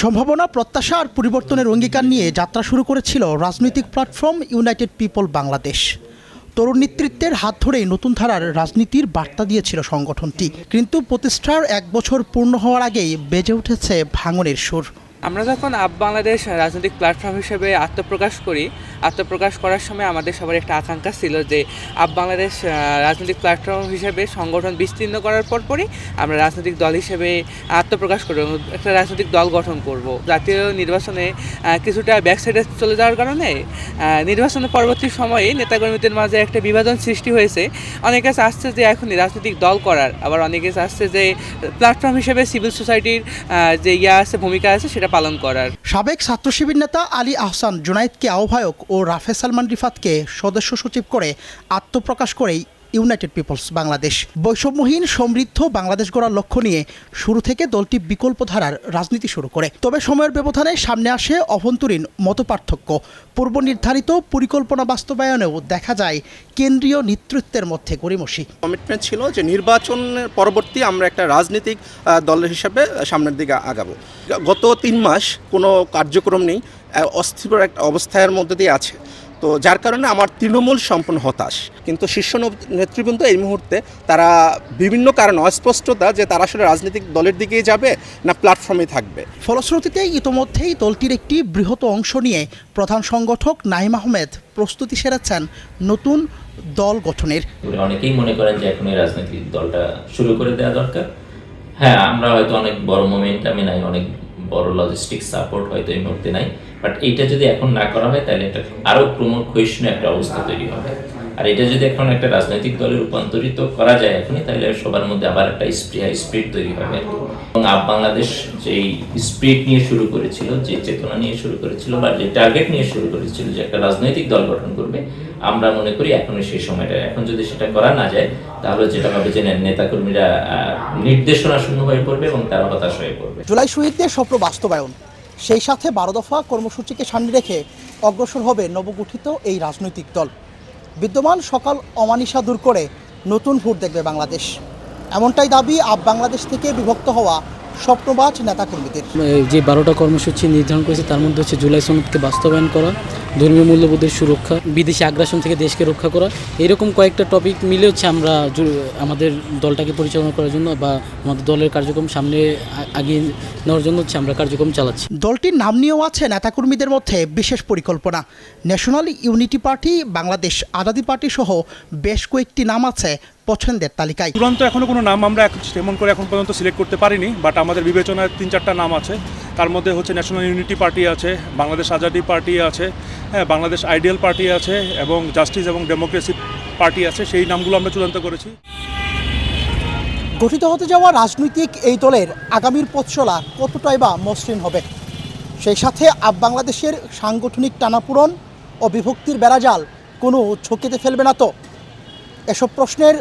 সম্ভাবনা, প্রত্যাশা আর পরিবর্তনের অঙ্গীকার নিয়ে যাত্রা শুরু করেছিল রাজনৈতিক প্ল্যাটফর্ম ইউনাইটেড পিপল বাংলাদেশ। তরুণ নেতৃত্বের হাত ধরেই নতুন ধারার রাজনীতির বার্তা দিয়েছিল সংগঠনটি, কিন্তু প্রতিষ্ঠার 1 বছর পূর্ণ হওয়ার আগেই বেজে উঠেছে ভাঙনের সুর। আমরা যখন আপ বাংলাদেশ রাজনৈতিক প্ল্যাটফর্ম হিসেবে আত্মপ্রকাশ করার সময় আমাদের সবার একটা আকাঙ্ক্ষা ছিল যে আপ বাংলাদেশ রাজনৈতিক প্ল্যাটফর্ম হিসেবে সংগঠন বিস্তীর্ণ করার পরপরই আমরা রাজনৈতিক দল হিসেবে আত্মপ্রকাশ করব, একটা রাজনৈতিক দল গঠন করব। জাতীয় নির্বাচনে কিছুটা ব্যাকসাইডে চলে যাওয়ার কারণে নির্বাচনের পরবর্তী সময়ে নেতাকর্মীদের মাঝে একটা বিভাজন সৃষ্টি হয়েছে। অনেকে চাচ্ছে যে এখন রাজনৈতিক দল করার, আবার অনেকে চাচ্ছে যে প্ল্যাটফর্ম হিসেবে সিভিল সোসাইটির যে ভূমিকা আছে সেটা পালন করার। সাবেক ছাত্র শিবির নেতা আলী আহসান জুনায়েদকে আহ্বায়ক ও রাফে সালমান রিফাতকে সদস্য সচিব করে আত্মপ্রকাশ করেই ইউনাইটেড পিপলস বাংলাদেশ বৈষম্যহীন সমৃদ্ধ বাংলাদেশ গড়ার লক্ষ্য নিয়ে শুরু থেকে দলটি বিকল্প ধারার রাজনীতি শুরু করে। তবে সময়ের ব্যবধানে সামনে আসে অভ্যন্তরীণ মতপার্থক্য। পূর্ব নির্ধারিত পরিকল্পনা বাস্তবায়নেও দেখা যায় কেন্দ্রীয় নেতৃত্বের মধ্যে গড়িমসি। কমিটমেন্ট ছিল যে নির্বাচনের পরবর্তী আমরা একটা রাজনৈতিক দল হিসেবে সামনের দিকে আগাবো। গত 3 মাস কোনো কার্যক্রম নেই, অস্থির একটা অবস্থার মধ্যে দিয়ে আছে। তো যার কারণে আমার তৃণমূল সম্পূর্ণ হতাশ। কিন্তু শীর্ষ নেতৃবৃন্দ এই মুহূর্তে তারা বিভিন্ন কারণে অস্পষ্টতা যে তারা আসলে রাজনৈতিক দলের দিকেই যাবে না প্ল্যাটফর্মে থাকবে। ফলশ্রুতিতে ইতোমধ্যেই দলটির একটি বৃহৎ অংশ নিয়ে প্রধান সংগঠক নাঈম আহমেদ প্রস্তুতি সেরেছেন নতুন দল গঠনের। অনেকেই মনে করেন যে এখন এই রাজনৈতিক দলটা শুরু করে দেওয়া দরকার। হ্যাঁ, আমরা হয়তো অনেক বড় মোমেন্টামে নাই, অনেক বড় লজিস্টিক সাপোর্ট হয়তো এই মুহূর্তে নাই, বাট এইটা যদি এখন না করা হয় তাহলে এটা আরও ক্ষয়িষ্ণু একটা অবস্থা তৈরি হবে। আর এটা যদি এখন একটা রাজনৈতিক দলে রূপান্তরিত করা যায় এখনই, তাহলে সবার মধ্যে আবার একটা স্পিরিট তৈরি হবে। এবং আপ বাংলাদেশ যেই স্পিরিট নিয়ে শুরু করেছিল, যে চেতনা নিয়ে শুরু করেছিল বা যে টার্গেট নিয়ে শুরু করেছিল যে একটা রাজনৈতিক দল গঠন করবে, আমরা মনে করি এখনই সেই সময়টা। এখন যদি সেটা করা না যায় তাহলে যেটা হবে যে নেতাকর্মীরা নির্দেশনা শূন্য হয়ে পড়বে এবং তারা হতাশ হয়ে পড়বে। জুলাই শহীদদের স্বপ্ন বাস্তবায়ন, সেই সাথে 12 দফা কর্মসূচিকে সামনে রেখে অগ্রসর হবে নবগঠিত এই রাজনৈতিক দল। বিদ্যমান সকল অমানিসা দূর করে নতুন ভোট দেখবে বাংলাদেশ, এমনটাই দাবি আপ বাংলাদেশ থেকে বিভক্ত হওয়া স্বপ্নবাজ নেতাকর্মীদের। যে 12টা কর্মসূচি নির্ধারণ করেছে তার মধ্যে হচ্ছে জুলাই সনদকে বাস্তবায়ন করা, ধর্মীয় মূল্যবোধের সুরক্ষা, বিদেশি আগ্রাসন থেকে দেশকে রক্ষা করা, এরকম কয়েকটা টপিক মিলে হচ্ছে আমরা আমাদের দলটাকে পরিচালনা করার জন্য বা আমাদের দলের কার্যক্রম সামনে আগিয়ে নেওয়ার জন্য হচ্ছে আমরা কার্যক্রম চালাচ্ছি। দলটির নাম নিয়েও আছে নেতাকর্মীদের মধ্যে বিশেষ পরিকল্পনা। National unity party, Bangladesh Azadi party সহ বেশ কয়েকটি নাম আছে পছন্দের তালিকায়। চূড়ান্ত এখনো কোনো নাম আমরা তেমন করে এখন পর্যন্ত সিলেক্ট করতে পারিনি, বাট আমাদের বিবেচনায় 3-4টা নাম আছে। তার মধ্যে হচ্ছে ন্যাশনাল ইউনিটি পার্টি আছে, বাংলাদেশ আজাদি পার্টি আছে, হ্যাঁ, বাংলাদেশ আইডিয়াল পার্টি আছে এবং জাস্টিস এবং ডেমোক্রেসি পার্টি আছে। সেই নামগুলো আমরা চূড়ান্ত করেছি। গঠিত হতে যাওয়া রাজনৈতিক এই দলের আগামীর পথচলা কতটাই বা মসৃণ হবে, সেই সাথে আপ বাংলাদেশের সাংগঠনিক টানাপোড়েন ও বিভক্তির বেড়াজাল কোনো ঝুঁকিতে ফেলবে না তো? এসব প্রশ্নের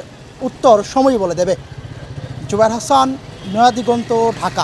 উত্তর সময় বলে দেবে। জুবায়ের হাসান, নয়া দিগন্ত, ঢাকা।